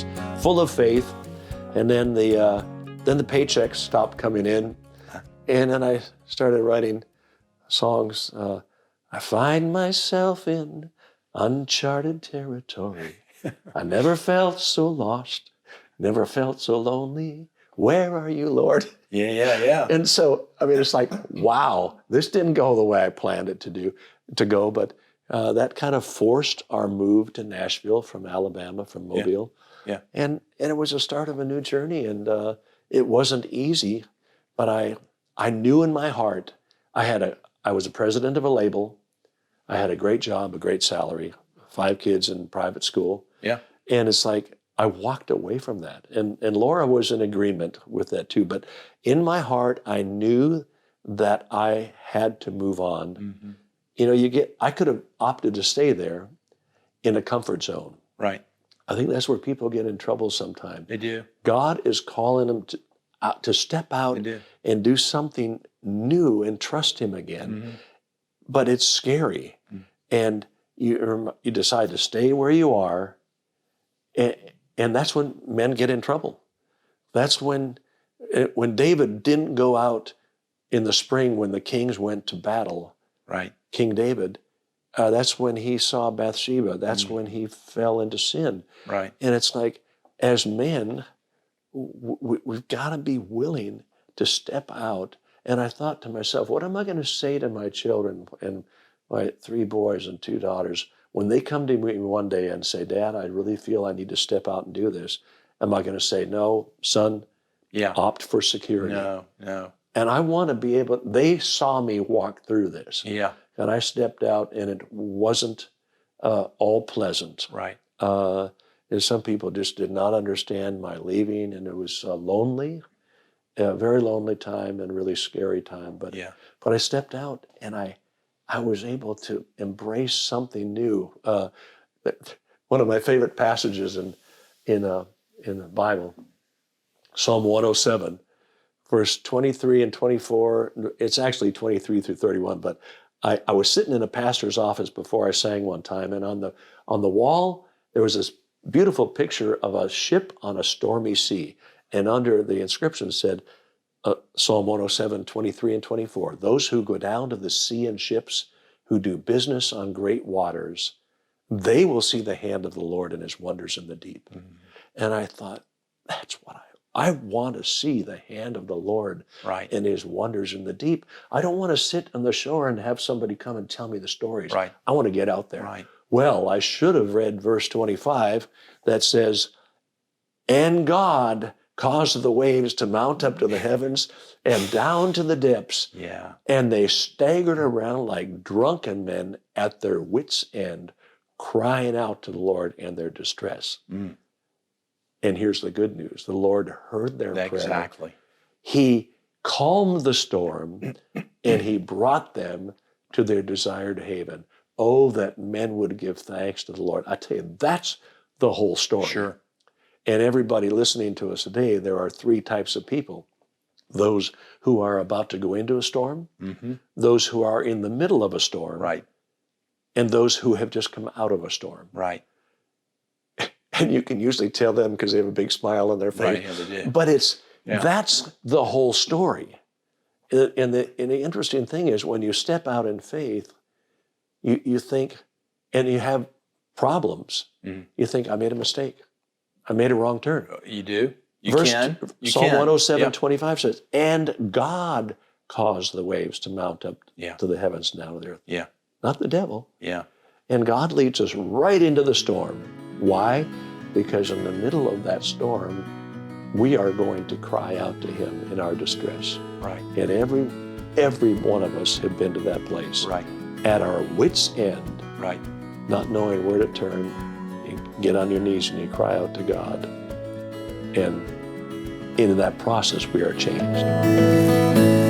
was full of faith. And then the paychecks stopped coming in. And then I started writing songs. I find myself in uncharted territory. I never felt so lost, never felt so lonely. Where are you, Lord? Yeah. And so, I mean, it's like, wow, this didn't go the way I planned it to go, but that kind of forced our move to Nashville from Alabama, from Mobile. Yeah. And it was a start of a new journey, and it wasn't easy, but I knew in my heart, I was a president of a label. I had a great job, a great salary, 5 kids in private school. Yeah. And it's like, I walked away from that. And Laura was in agreement with that too. But in my heart, I knew that I had to move on. Mm-hmm. You know, I could have opted to stay there in a comfort zone. Right. I think that's where people get in trouble sometimes. They do. God is calling them to step out and do something new and trust him again. Mm-hmm. But it's scary. Mm-hmm. And you decide to stay where you are. And that's when men get in trouble. That's when David didn't go out in the spring when the kings went to battle. Right. King David, that's when he saw Bathsheba. That's when he fell into sin. Right. And it's like, as men, we've got to be willing to step out. And I thought to myself, what am I going to say to my children and my 3 boys and 2 daughters when they come to me one day and say, Dad, I really feel I need to step out and do this? Am I going to say, no, son, opt for security? No. And I want to be able, they saw me walk through this. Yeah. And I stepped out and it wasn't all pleasant. Right. And some people just did not understand my leaving, and it was lonely, a very lonely time and really scary time. But I stepped out and I was able to embrace something new. One of my favorite passages in the Bible, Psalm 107, verse 23 and 24. It's actually 23 through 31, but I was sitting in a pastor's office before I sang one time, and on the wall there was this beautiful picture of a ship on a stormy sea, and under the inscription said, Psalm 107, 23 and 24, those who go down to the sea in ships, who do business on great waters, they will see the hand of the Lord and his wonders in the deep. Mm-hmm. And I thought, that's what I want to see, the hand of the Lord and his wonders in the deep. I don't want to sit on the shore and have somebody come and tell me the stories. Right. I want to get out there. Right. Well, I should have read verse 25 that says, and God caused the waves to mount up to the heavens and down to the depths. Yeah. And they staggered around like drunken men at their wits' end, crying out to the Lord in their distress. Mm. And here's the good news. The Lord heard their prayer. Exactly. He calmed the storm and he brought them to their desired haven. Oh, that men would give thanks to the Lord. I tell you, that's the whole story. Sure. And everybody listening to us today, there are 3 types of people. Those who are about to go into a storm, those who are in the middle of a storm, and those who have just come out of a storm. Right. And you can usually tell them because they have a big smile on their face. Right, yeah, they do. But that's the whole story. And the interesting thing is when you step out in faith, you think, and you have problems, you think, I made a mistake. I made a wrong turn. You do? Psalm 107, 25 says, and God caused the waves to mount up to the heavens and down to the earth. Yeah. Not the devil. Yeah. And God leads us right into the storm. Why? Because in the middle of that storm, we are going to cry out to him in our distress. Right. And every one of us have been to that place. Right. At our wits' end. Right. Not knowing where to turn. You get on your knees and you cry out to God. And in that process, we are changed.